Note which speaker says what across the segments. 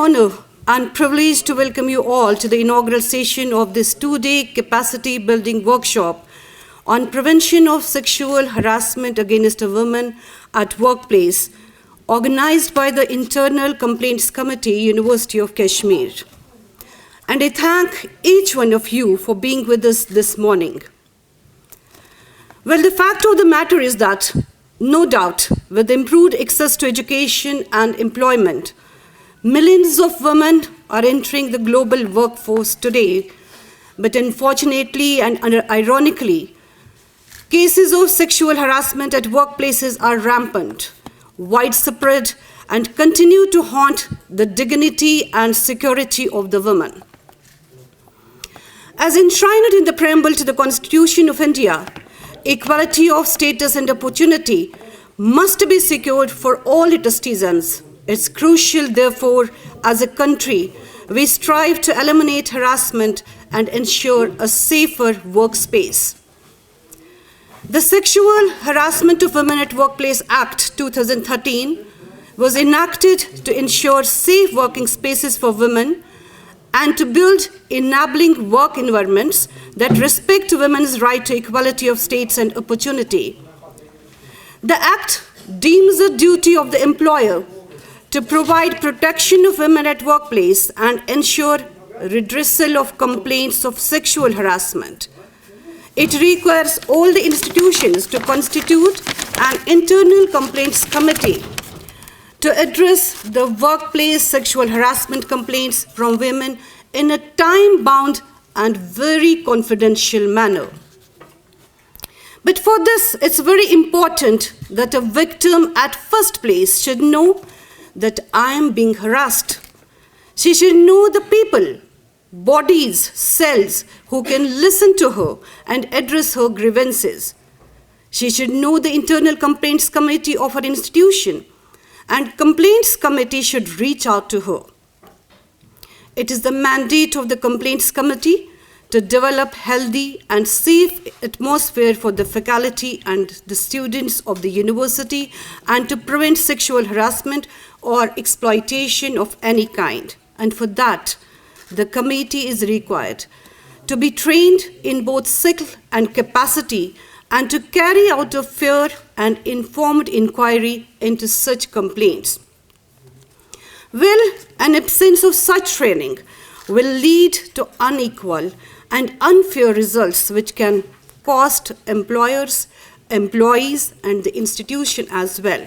Speaker 1: honor and privilege to welcome you all to the inaugural session of this two-day capacity building workshop on prevention of sexual harassment against a woman at workplace, organized by the Internal Complaints Committee, University of Kashmir. And I thank each one of you for being with us this morning. Well, the fact of the matter is that, no doubt, with improved access to education and employment, millions of women are entering the global workforce today, but unfortunately and ironically, cases of sexual harassment at workplaces are rampant, widespread, and continue to haunt the dignity and security of the woman. As enshrined in the preamble to the Constitution of India, equality of status and opportunity must be secured for all its citizens. It's crucial, therefore, as a country, we strive to eliminate harassment and ensure a safer workspace. The Sexual Harassment of Women at Workplace Act 2013 was enacted to ensure safe working spaces for women and to build enabling work environments that respect women's right to equality of status and opportunity. The Act deems the duty of the employer to provide protection of women at workplace and ensure redressal of complaints of sexual harassment. It requires all the institutions to constitute an internal complaints committee to address the workplace sexual harassment complaints from women in a time-bound and very confidential manner. But for this, it's very important that a victim at first place should know that I am being harassed. She should know the people, bodies, cells who can listen to her and address her grievances. She should know the internal complaints committee of her institution, and complaints committee should reach out to her. It is the mandate of the complaints committee to develop healthy and safe atmosphere for the faculty and the students of the university and to prevent sexual harassment or exploitation of any kind. And for that, the committee is required to be trained in both skill and capacity and to carry out a fair and informed inquiry into such complaints. Well, an absence of such training will lead to unequal and unfair results which can cost employers, employees, and the institution as well.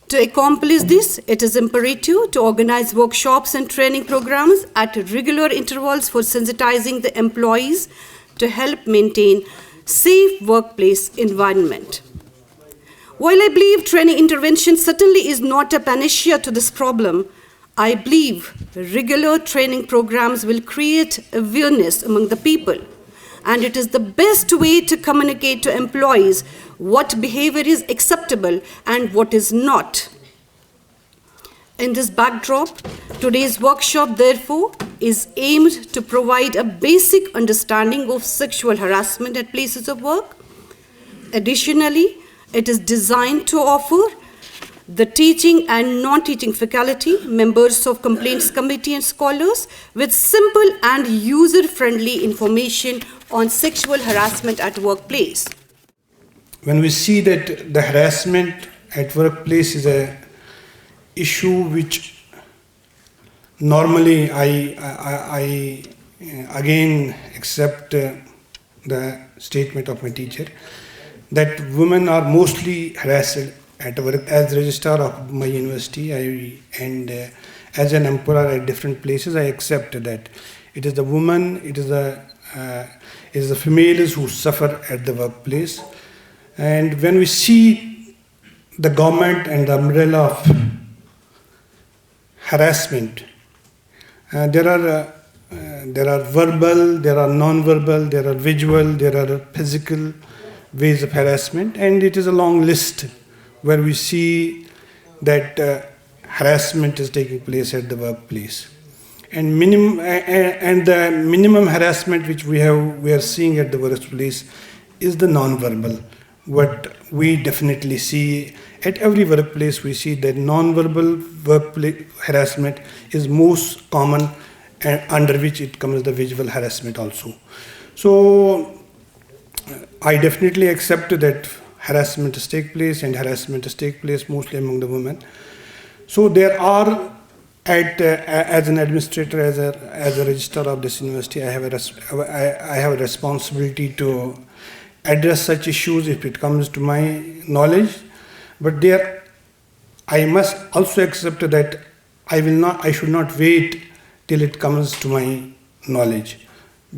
Speaker 1: To accomplish this, it is imperative to organize workshops and training programs at regular intervals for sensitizing the employees to help maintain safe workplace environment. While I believe training intervention certainly is not a panacea to this problem, I believe regular training programs will create awareness among the people, and it is the best way to communicate to employees what behavior is acceptable and what is not. In this backdrop, today's workshop, therefore, is aimed to provide a basic understanding of sexual harassment at places of work. Additionally, it is designed to offer the teaching and non-teaching faculty, members of complaints committee and scholars with simple and user-friendly information on sexual harassment at workplace.
Speaker 2: When we see that the harassment at workplace is a issue which normally I again accept the statement of my teacher that women are mostly harassed at work. As registrar of my university and as an employer at different places, I accept that it is the woman, it is the females who suffer at the workplace. And when we see the government and the umbrella of harassment, there are verbal, there are non-verbal, there are visual, there are physical ways of harassment, and it is a long list where we see that harassment is taking place at the workplace. And the minimum harassment which we are seeing at the workplace is the non-verbal, what we definitely see at every workplace. We see that non-verbal workplace harassment is most common, and under which it comes the visual harassment also. So I definitely accept that harassment take place, and harassment take place mostly among the women. So there are, as an administrator, as a registrar of this university, I have a responsibility to address such issues if it comes to my knowledge. But there, I must also accept that I should not wait till it comes to my knowledge,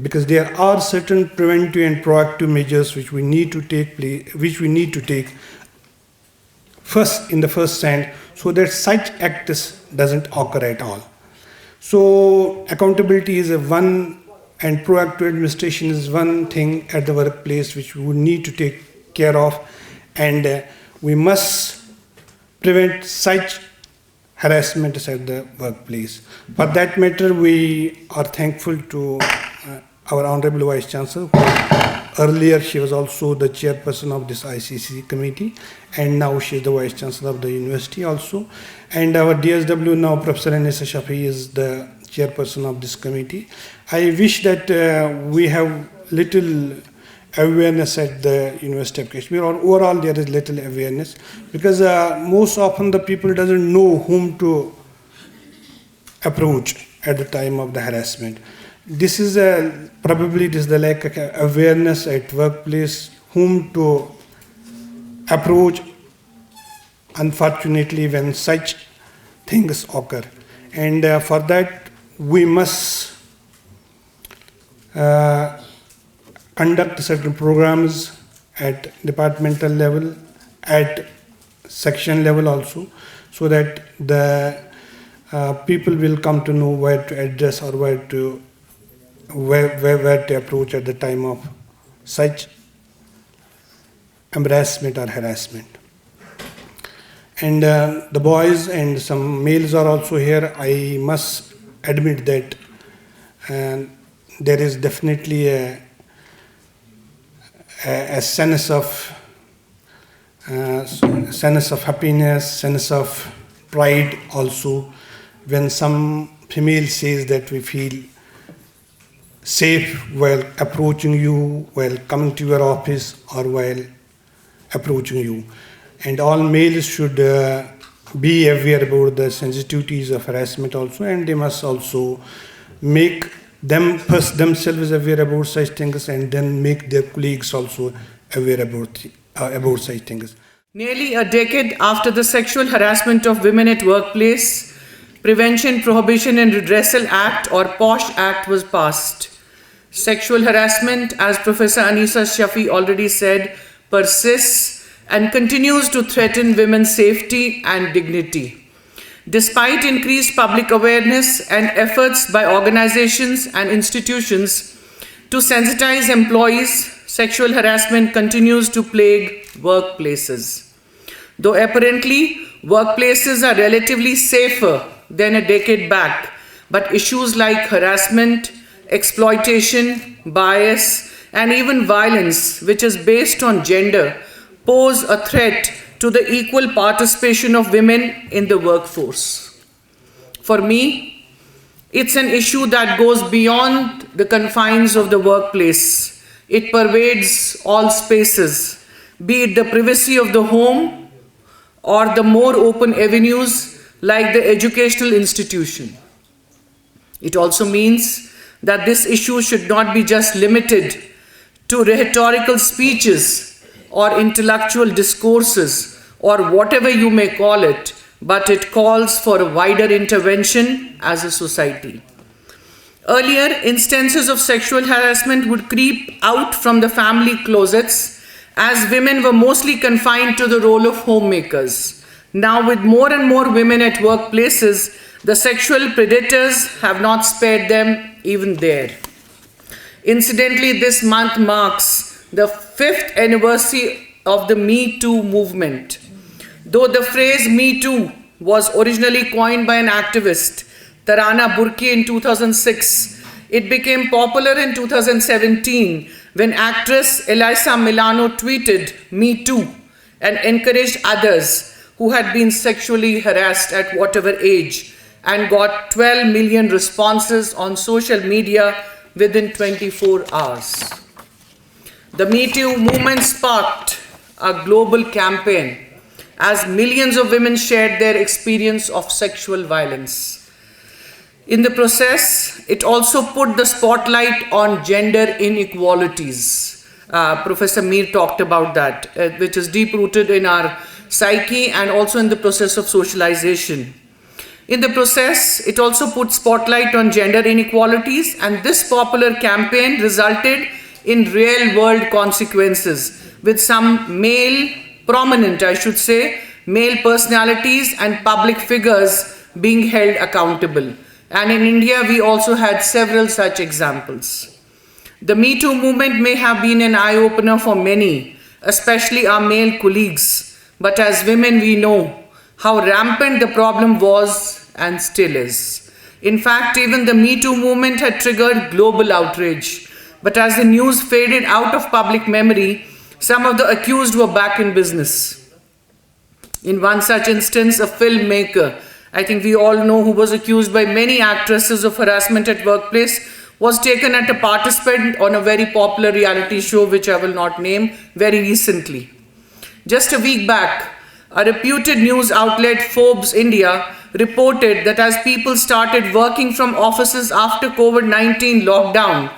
Speaker 2: because there are certain preventive and proactive measures which we need to take first in the first hand, so that such acts doesn't occur at all. So accountability is one, and proactive administration is one thing at the workplace which we would need to take care of, and we must prevent such harassment at the workplace. For that matter, we are thankful to our Honorable Vice Chancellor. Earlier, she was also the chairperson of this ICC committee, and now she is the Vice Chancellor of the university also. And our DSW now, Professor Anisa Shafi, is the chairperson of this committee. I wish that we have little awareness at the University of Kashmir, or overall there is little awareness, because most often the people doesn't know whom to approach at the time of the harassment. This is probably the lack of awareness at workplace, whom to approach, unfortunately, when such things occur. And for that, we must conduct certain programs at departmental level, at section level also, so that the people will come to know where to address, or where to approach at the time of such embarrassment or harassment. And the boys and some males are also here. I must admit that there is definitely a sense of happiness, sense of pride also, when some female says that we feel safe while approaching you, while coming to your office, or while approaching you. And all males should be aware about the sensitivities of harassment also, and they must also make themselves aware about such things, and then make their colleagues also aware about such things.
Speaker 3: Nearly a decade after the Sexual Harassment of Women at Workplace Prevention, Prohibition and Redressal Act, or POSH Act, was passed. Sexual harassment, as Professor Anisa Shafi already said, persists and continues to threaten women's safety and dignity. Despite increased public awareness and efforts by organizations and institutions to sensitize employees, sexual harassment continues to plague workplaces. Though apparently workplaces are relatively safer than a decade back, but issues like harassment, exploitation, bias, and even violence, which is based on gender, pose a threat to the equal participation of women in the workforce. For me, it's an issue that goes beyond the confines of the workplace. It pervades all spaces, be it the privacy of the home or the more open avenues like the educational institution. It also means that this issue should not be just limited to rhetorical speeches or intellectual discourses or whatever you may call it, but it calls for a wider intervention as a society. Earlier, instances of sexual harassment would creep out from the family closets, as women were mostly confined to the role of homemakers. Now, with more and more women at workplaces, the sexual predators have not spared them even there. Incidentally, this month marks the 5th anniversary of the Me Too movement. Though the phrase Me Too was originally coined by an activist, Tarana Burki, in 2006, it became popular in 2017 when actress Elisa Milano tweeted, "Me too," and encouraged others who had been sexually harassed at whatever age, and got 12 million responses on social media within 24 hours. The Me Too movement sparked a global campaign as millions of women shared their experience of sexual violence. In the process, it also put the spotlight on gender inequalities. Professor Mir talked about that, which is deep-rooted in our psyche and also in the process of socialization. In the process, it also put spotlight on gender inequalities, and this popular campaign resulted in real-world consequences, with some prominent male personalities and public figures being held accountable. And in India, we also had several such examples. The Me Too movement may have been an eye-opener for many, especially our male colleagues. But as women, we know how rampant the problem was and still is. In fact, even the Me Too movement had triggered global outrage. But as the news faded out of public memory, some of the accused were back in business. In one such instance, a filmmaker, I think we all know, who was accused by many actresses of harassment at workplace, was taken as a participant on a very popular reality show, which I will not name, very recently. Just a week back, a reputed news outlet, Forbes India, reported that as people started working from offices after COVID-19 lockdown,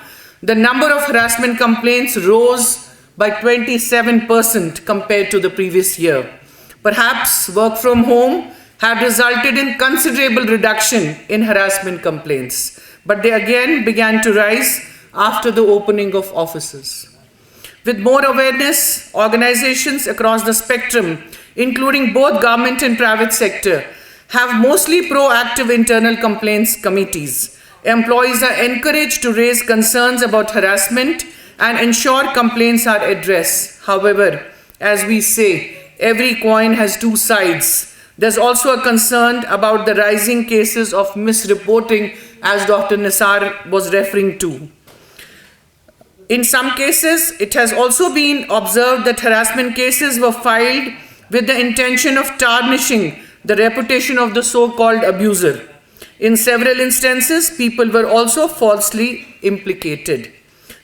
Speaker 3: the number of harassment complaints rose by 27% compared to the previous year. Perhaps work from home had resulted in considerable reduction in harassment complaints, but they again began to rise after the opening of offices. With more awareness, organizations across the spectrum, including both government and private sector, have mostly proactive internal complaints committees. Employees are encouraged to raise concerns about harassment and ensure complaints are addressed. However, as we say, every coin has two sides. There's also a concern about the rising cases of misreporting, as Dr. Nisar was referring to. In some cases, it has also been observed that harassment cases were filed with the intention of tarnishing the reputation of the so-called abuser. In several instances, people were also falsely implicated.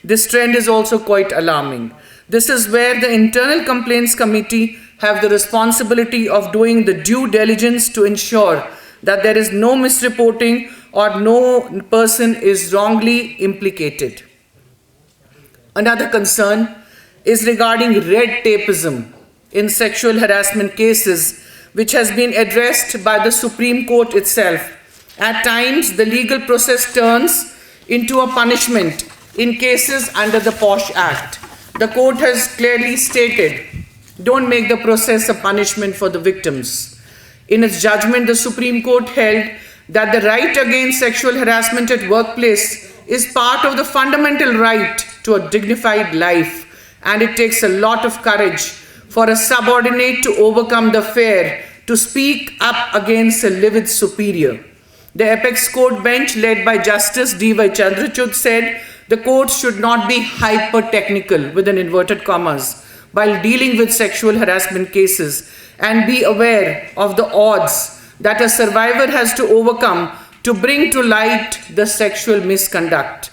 Speaker 3: This trend is also quite alarming. This is where the Internal Complaints Committee have the responsibility of doing the due diligence to ensure that there is no misreporting or no person is wrongly implicated. Another concern is regarding red tapeism in sexual harassment cases, which has been addressed by the Supreme Court itself. At times, the legal process turns into a punishment in cases under the POSH Act. The court has clearly stated, don't make the process a punishment for the victims. In its judgment, the Supreme Court held that the right against sexual harassment at workplace is part of the fundamental right to a dignified life, and it takes a lot of courage for a subordinate to overcome the fear to speak up against a livid superior. The apex court bench led by Justice D.Y. Chandrachud said the courts should not be hyper-technical, within inverted commas, while dealing with sexual harassment cases, and be aware of the odds that a survivor has to overcome to bring to light the sexual misconduct.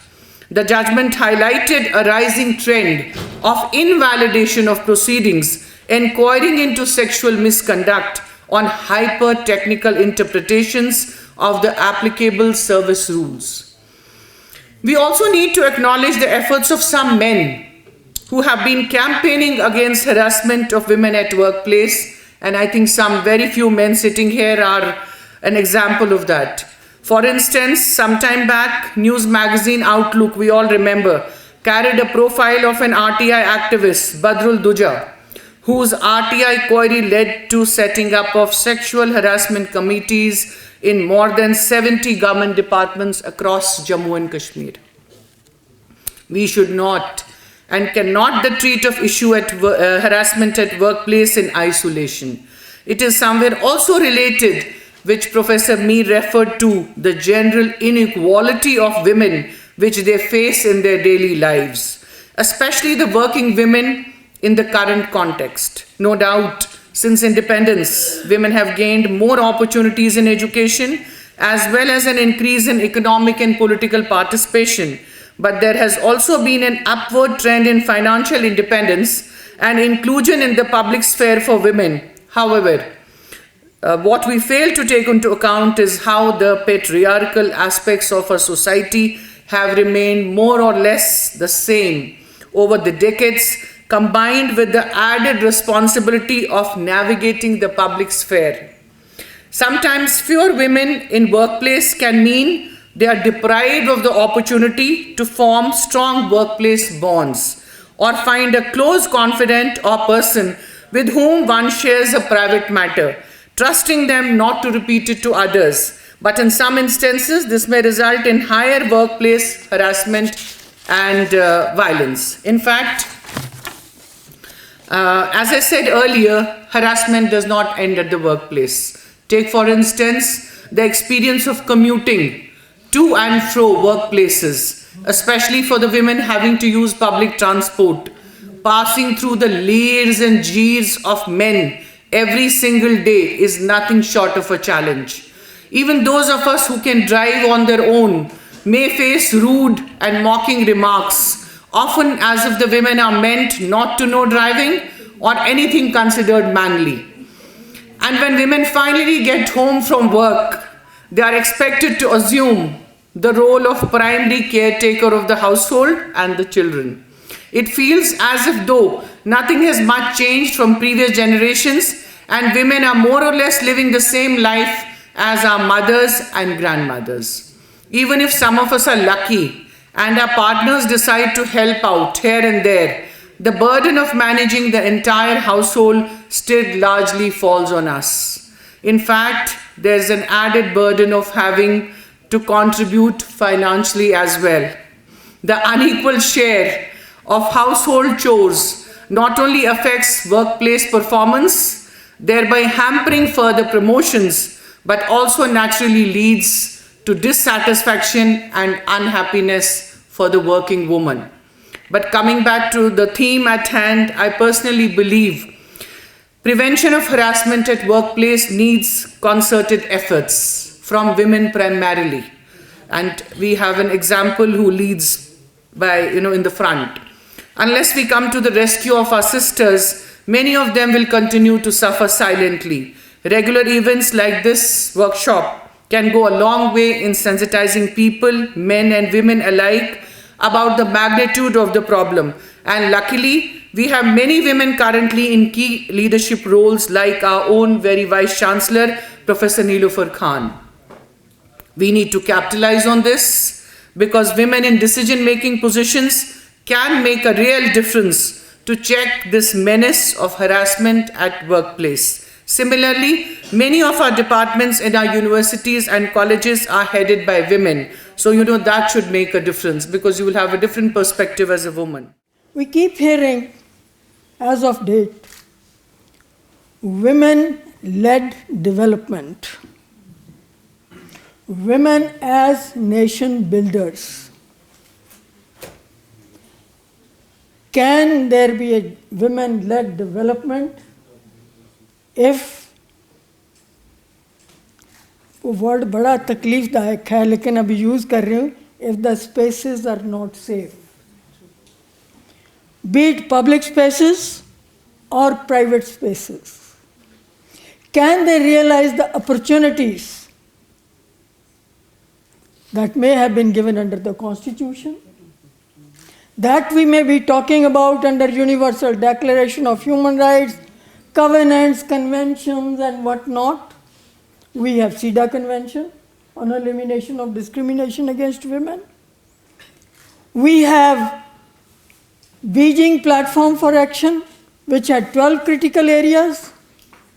Speaker 3: The judgment highlighted a rising trend of invalidation of proceedings inquiring into sexual misconduct on hyper-technical interpretations of the applicable service rules. We also need to acknowledge the efforts of some men who have been campaigning against harassment of women at workplace, and I think some very few men sitting here are an example of that. For instance, sometime back, news magazine Outlook, we all remember, carried a profile of an RTI activist, Badrul Duja, whose RTI query led to setting up of sexual harassment committees in more than 70 government departments across Jammu and Kashmir. We should not and cannot treat of issue at harassment at workplace in isolation. It is somewhere also related, which Professor Mir referred to, the general inequality of women which they face in their daily lives. especially the working women in the current context. No doubt, since independence, women have gained more opportunities in education as well as an increase in economic and political participation. But there has also been an upward trend in financial independence and inclusion in the public sphere for women. However, what we fail to take into account is how the patriarchal aspects of our society have remained more or less the same over the decades, combined with the added responsibility of navigating the public sphere. Sometimes fewer women in workplace can mean they are deprived of the opportunity to form strong workplace bonds or find a close confidant or person with whom one shares a private matter, trusting them not to repeat it to others. But in some instances, this may result in higher workplace harassment and violence. In fact, as I said earlier, harassment does not end at the workplace. Take, for instance, the experience of commuting to and fro workplaces, especially for the women having to use public transport, passing through the leers and jeers of men every single day is nothing short of a challenge. Even those of us who can drive on their own may face rude and mocking remarks, often as if the women are meant not to know driving or anything considered manly. And when women finally get home from work, they are expected to assume the role of primary caretaker of the household and the children. It feels as if though nothing has much changed from previous generations and women are more or less living the same life as our mothers and grandmothers. Even if some of us are lucky and our partners decide to help out here and there, the burden of managing the entire household still largely falls on us. In fact, there's an added burden of having to contribute financially as well. The unequal share of household chores not only affects workplace performance, thereby hampering further promotions, but also naturally leads to dissatisfaction and unhappiness for the working woman. But coming back to the theme at hand, I personally believe prevention of harassment at workplace needs concerted efforts from women primarily. And we have an example who leads by, in the front. Unless we come to the rescue of our sisters, many of them will continue to suffer silently. Regular events like this workshop can go a long way in sensitizing people, men and women alike, about the magnitude of the problem. And luckily, we have many women currently in key leadership roles like our own very Vice Chancellor, Professor Nilofer Khan. We need to capitalize on this because women in decision-making positions can make a real difference to check this menace of harassment at workplace. Similarly, many of our departments in our universities and colleges are headed by women. So, that should make a difference because you will have a different perspective as a woman.
Speaker 4: We keep hearing, as of date, women-led development, women as nation builders. Can there be a women-led development if word बड़ा तकलीफदायक है लेकिन अभी use कर रही हूँ if the spaces are not safe, be it public spaces or private spaces? Can they realize the opportunities that may have been given under the Constitution, that we may be talking about under Universal Declaration of Human Rights, covenants, conventions and whatnot? We have CEDAW Convention on elimination of discrimination against women. We have Beijing Platform for Action, which had 12 critical areas,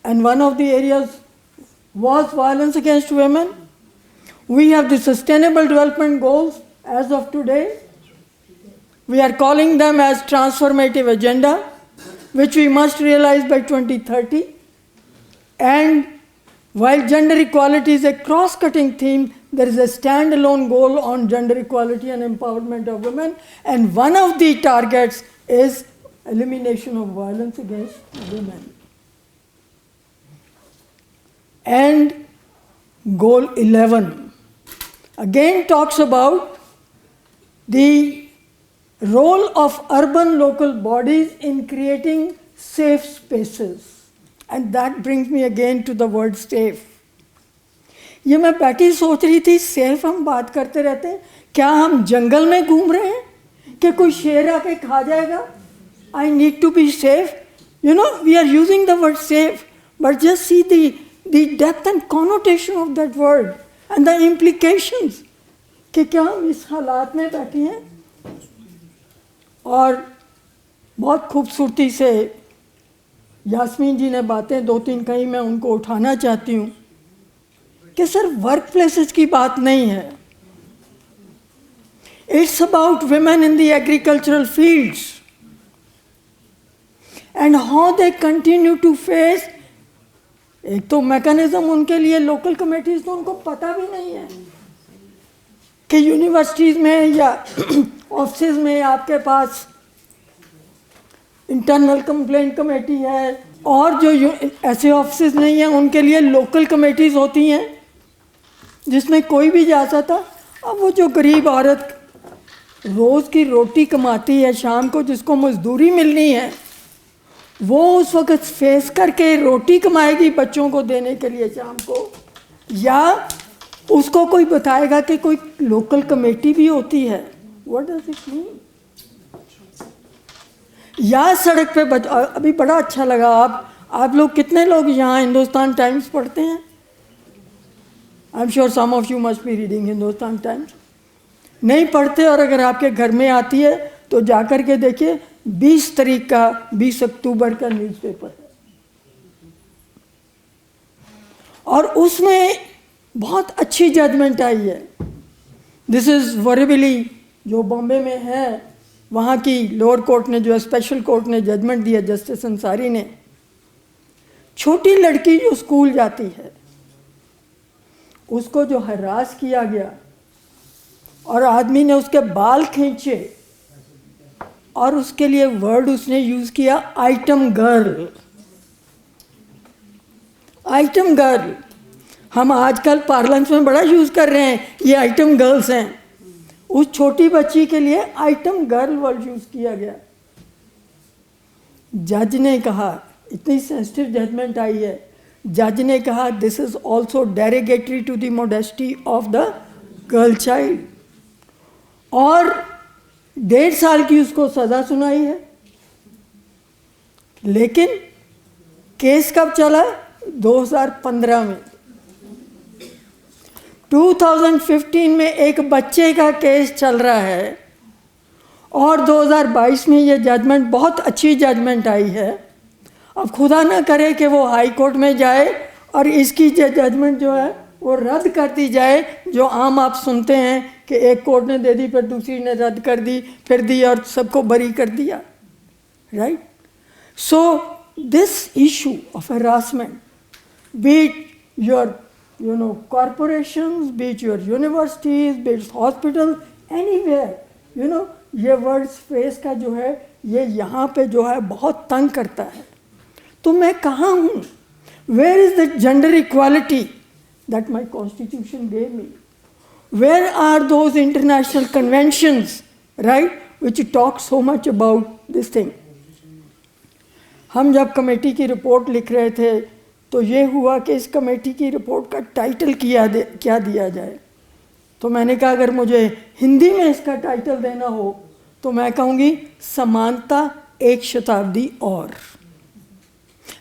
Speaker 4: and one of the areas was violence against women. We have the Sustainable Development Goals as of today. We are calling them as transformative agenda, which we must realize by 2030. And While gender equality is a cross-cutting theme, there is a standalone goal on gender equality and empowerment of women, and one of the targets is elimination of violence against women. And goal 11 again talks about the role of urban local bodies in creating safe spaces. And that brings me again to the word safe. ये मैं बैठी सोच रही थी, safe हम बात करते रहते हैं, क्या हम जंगल में घूम रहे हैं कि कोई शेर आके खा जाएगा? I need to be safe. You know, we are using the word safe, but just see the depth and connotation of that word and the implications. कि क्या हम इस हालात में बैठे हैं? और बहुत खूबसूरती से यास्मीन जी ने बातें दो तीन कही, मैं उनको उठाना चाहती हूँ कि सिर्फ वर्क प्लेसेस की बात नहीं है. It's about women in the agricultural fields and how they continue to face. एक तो मैकेनिज्म उनके लिए लोकल कमेटीज, तो उनको पता भी नहीं है कि यूनिवर्सिटीज़ में या ऑफिस में आपके पास इंटरनल कंप्लेंट कमेटी है, और जो ऐसे ऑफिस नहीं हैं उनके लिए लोकल कमेटीज़ होती हैं जिसमें कोई भी जा सकता. अब वो जो गरीब औरत रोज़ की रोटी कमाती है शाम को, जिसको मजदूरी मिलनी है, वो उस वक्त फेस करके रोटी कमाएगी बच्चों को देने के लिए शाम को, या उसको कोई बताएगा कि कोई लोकल कमेटी भी होती है? What does it mean? या सड़क पे अभी बड़ा अच्छा लगा, आप लोग कितने लोग यहाँ हिंदुस्तान टाइम्स पढ़ते हैं? I am sure some of you must be reading Hindustan Times. नहीं पढ़ते, और अगर आपके घर में आती है तो जाकर के देखिए 20 तारीख का 20 अक्टूबर का न्यूज़पेपर है, और उसमें बहुत अच्छी जजमेंट आई है. दिस इज़ वरेबली, जो बॉम्बे में है, वहाँ की लोअर कोर्ट ने, जो स्पेशल कोर्ट ने जजमेंट दिया जस्टिस अंसारी ने. छोटी लड़की जो स्कूल जाती है, उसको जो हरास किया गया और आदमी ने उसके बाल खींचे, और उसके लिए वर्ड उसने यूज़ किया आइटम गर्ल. आइटम गर्ल हम आजकल पार्लेंस में बड़ा यूज़ कर रहे हैं, ये आइटम गर्ल्स हैं. उस छोटी बच्ची के लिए आइटम गर्ल वर्ड यूज़ किया गया. जज ने कहा, इतनी सेंसिटिव जजमेंट आई है, जज ने कहा this is also derogatory to the modesty of the girl child, और 1.5 साल की उसको सज़ा सुनाई है. लेकिन केस कब चला? 2015 में. 2015 में एक बच्चे का केस चल रहा है, और 2022 में ये जजमेंट, बहुत अच्छी जजमेंट आई है. अब खुदा ना करे कि वो हाई कोर्ट में जाए और इसकी जजमेंट जो है वो रद्द कर दी जाए, जो आम आप सुनते हैं कि एक कोर्ट ने दे दी, फिर दूसरी ने रद्द कर दी, फिर दी और सबको बरी कर दिया. Right? So this issue of harassment, be it your corporations, be it your universities, be it hospitals, anywhere, ये वर्ड स्पेस का जो है, ये यहाँ पे जो है बहुत तंग करता है. तो मैं कहाँ हूँ? Where is the gender equality that my constitution gave me? Where are those international conventions, right, which talk so much about this thing? हम जब कमेटी की रिपोर्ट लिख रहे थे तो ये हुआ कि इस कमेटी की रिपोर्ट का टाइटल क्या दिया जाए. तो मैंने कहा अगर मुझे हिंदी में इसका टाइटल देना हो तो मैं कहूँगी समानता एक शताब्दी और.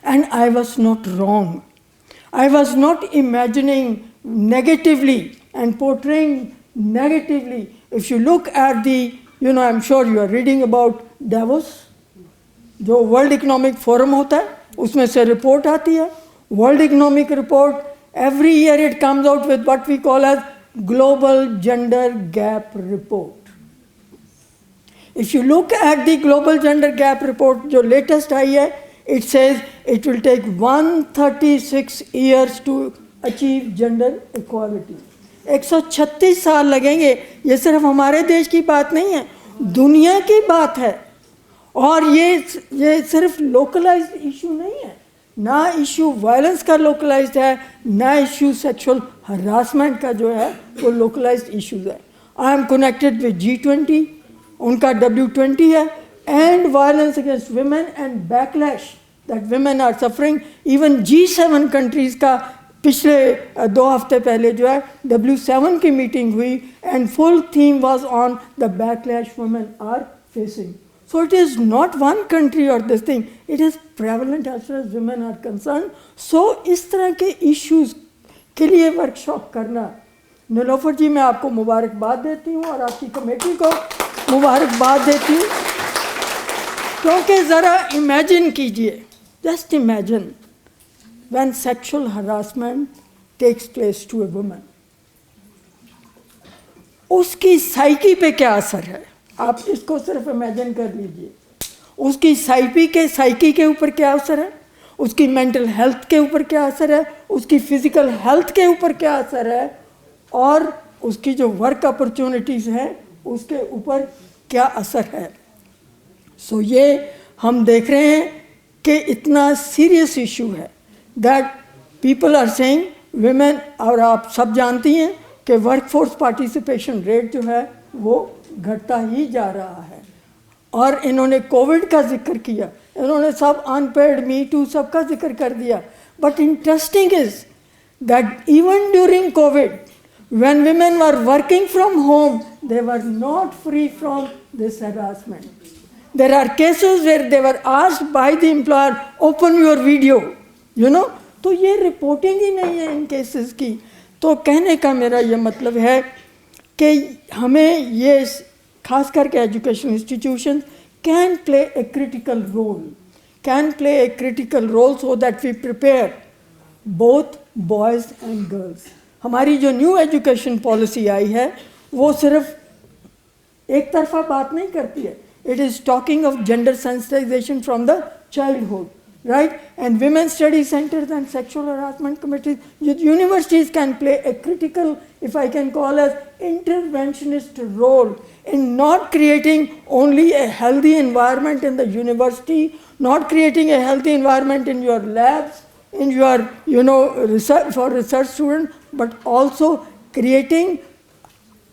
Speaker 4: And I was not wrong. I was not imagining negatively and portraying negatively. If you look at the, I'm sure you are reading about Davos, जो वर्ल्ड इकोनॉमिक फोरम होता है, उसमें से रिपोर्ट आती है. World economic report, every year it comes out with what we call as global gender gap report. If you look at the global gender gap report, जो latest आई है, it says it will take 136 years to achieve gender equality. 136 साल लगेंगे. ये सिर्फ हमारे देश की बात नहीं है, दुनिया की बात है. और ये सिर्फ लोकलाइज्ड इशू नहीं है, ना इशू वायलेंस का लोकलाइज्ड है, ना इशू सेक्सुअल हरासमेंट का जो है वो लोकलाइज्ड इशूज है. I am connected with G20, उनका W20 है, and violence against women and backlash that women are suffering. Even G7 countries का पिछले 2 हफ्ते पहले जो है W7 की मीटिंग हुई, and full theme was on the backlash women are facing. So it is not one country or this thing, it is prevalent as far as women are concerned. So इस तरह के issues के लिए workshop करना, नीलोफर जी मैं आपको मुबारकबाद देती हूँ और आपकी कमेटी को मुबारकबाद देती हूँ, क्योंकि ज़रा इमेजिन कीजिए, just imagine when sexual harassment takes place to a woman, उसकी साइकी पे क्या असर है. आप इसको सिर्फ इमेजिन कर लीजिए. उसकी साइकी के ऊपर क्या असर है, उसकी मेंटल हेल्थ के ऊपर क्या असर है, उसकी फिजिकल हेल्थ के ऊपर क्या असर है, और उसकी जो वर्क अपॉर्चुनिटीज़ हैं उसके ऊपर क्या असर है. सो ये हम देख रहे हैं कि इतना सीरियस इशू है that people are saying women. और आप सब जानती हैं कि वर्कफोर्स पार्टिसिपेशन रेट जो है वो घटता ही जा रहा है. और इन्होंने कोविड का जिक्र किया, इन्होंने सब अनपेड मी टू सबका जिक्र कर दिया. But interesting is that even during Covid when women were working from home, they were not free from this harassment. There are cases where they were asked by the employer, open your video, you know. तो ये reporting ही नहीं है इन cases की. तो कहने का मेरा ये मतलब है कि हमें ये खास करके education institution can play a critical role so that we prepare both boys and girls. हमारी जो न्यू एजुकेशन पॉलिसी आई है वो सिर्फ एक तरफा बात नहीं करती है. It is talking of gender sensitisation from the childhood, right? And women study centers and sexual harassment committees, universities can play a critical, if I can call as interventionist role in not creating only a healthy environment in the university, not creating a healthy environment in your labs, in your, research, for research students, but also creating.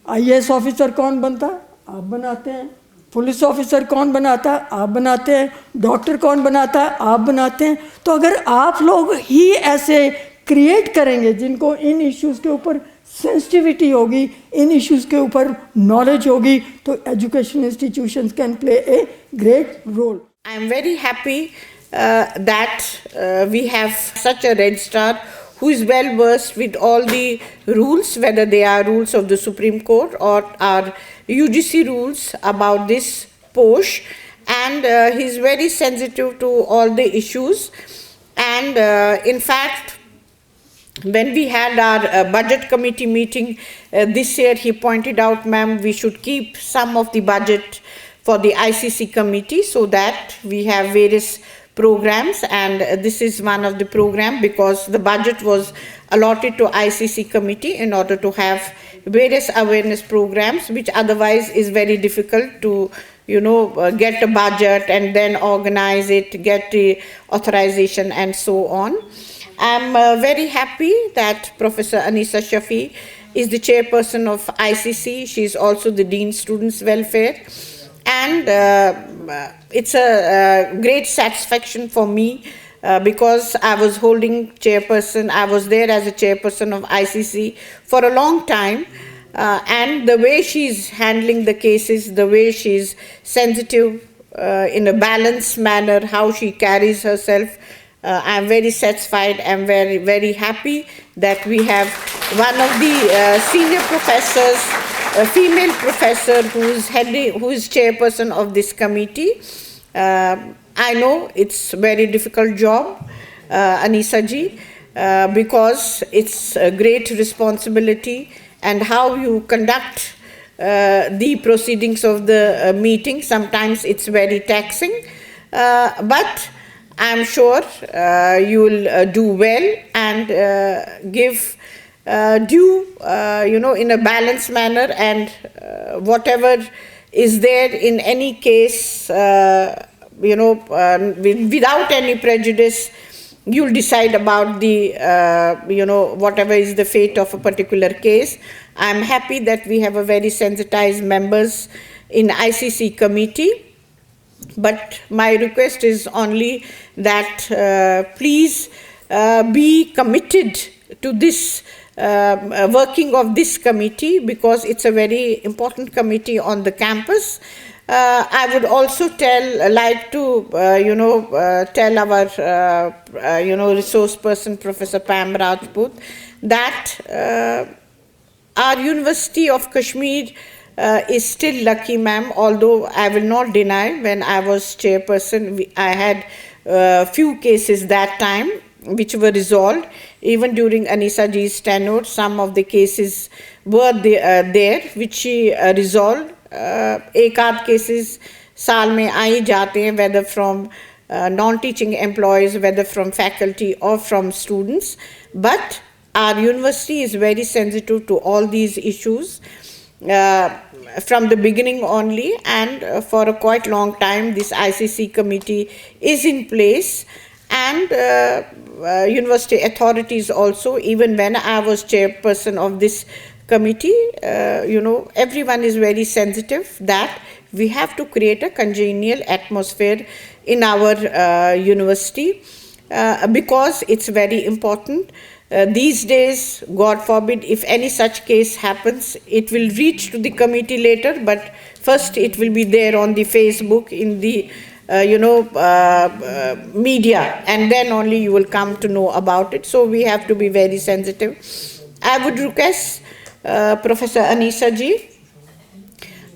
Speaker 4: IAS officer कौन बनता है? आप बनाते हैं. Police officer कौन बनाता है? आप बनाते हैं. डॉक्टर कौन बनाता है? आप बनाते हैं. तो अगर आप लोग ही ऐसे क्रिएट करेंगे जिनको इन इश्यूज़ के ऊपर सेंसिटिविटी होगी, इन इश्यूज़ के ऊपर नॉलेज होगी, तो education institutions can play a great role.
Speaker 5: I am very happy that we have such a registrar who is well versed with all the rules, whether they are rules of the Supreme Court or are UGC rules about this POSH, and he is very sensitive to all the issues. And in fact, when we had our budget committee meeting this year, he pointed out, ma'am, we should keep some of the budget for the ICC committee so that we have various programs, and this is one of the program because the budget was allotted to ICC committee in order to have various awareness programs, which otherwise is very difficult to get a budget and then organize it, get the authorization and so on. I'm very happy that Professor Anisa Shafi is the chairperson of ICC. She is also the Dean Students Welfare. And it's a great satisfaction for me because I was holding chairperson, I was there as a chairperson of ICC for a long time, and the way she's handling the cases, the way she's sensitive in a balanced manner, how she carries herself, I'm very satisfied. I'm very, very happy that we have one of the senior professors, a female professor who is chairperson of this committee. I know it's a very difficult job, Anisa ji, because it's a great responsibility, and how you conduct the proceedings of the meeting, sometimes it's very taxing, but I'm sure you will do well. and give due, in a balanced manner, and whatever is there in any case, without any prejudice, you'll decide about the, whatever is the fate of a particular case. I'm happy that we have a very sensitized members in ICC committee. But my request is only that please be committed to this working of this committee, because it's a very important committee on the campus. I would also like to tell our resource person, Professor Pam Rajput, that our University of Kashmir is still lucky, ma'am, although I will not deny, when I was chairperson, I had few cases that time which were resolved. Even during Anisa ji's tenure, some of the cases were there which she resolved. एक आध cases साल में आ ही जाते हैं, whether from non-teaching employees, whether from faculty or from students. But our university is very sensitive to all these issues from the beginning only, and for a quite long time this ICC committee is in place, and university authorities also. Even when I was chairperson of this committee, everyone is very sensitive that we have to create a congenial atmosphere in our university, because it's very important. These days, God forbid, if any such case happens, it will reach to the committee later, but first it will be there on the Facebook, in the media, and then only you will come to know about it. So we have to be very sensitive. I would request Professor Anisa ji,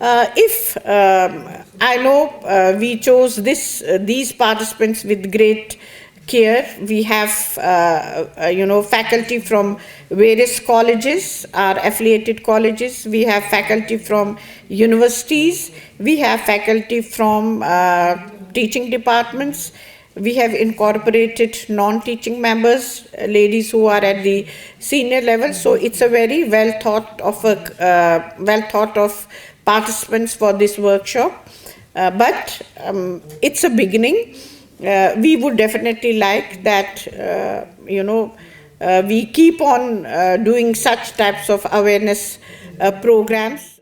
Speaker 5: if I know we chose these participants with great care. We have faculty from various colleges, our affiliated colleges. We have faculty from universities. We have faculty from teaching departments. We have incorporated non-teaching members, ladies who are at the senior level. So it's a very well thought of participants for this workshop. But it's a beginning. We would definitely like that, we keep on doing such types of awareness programs.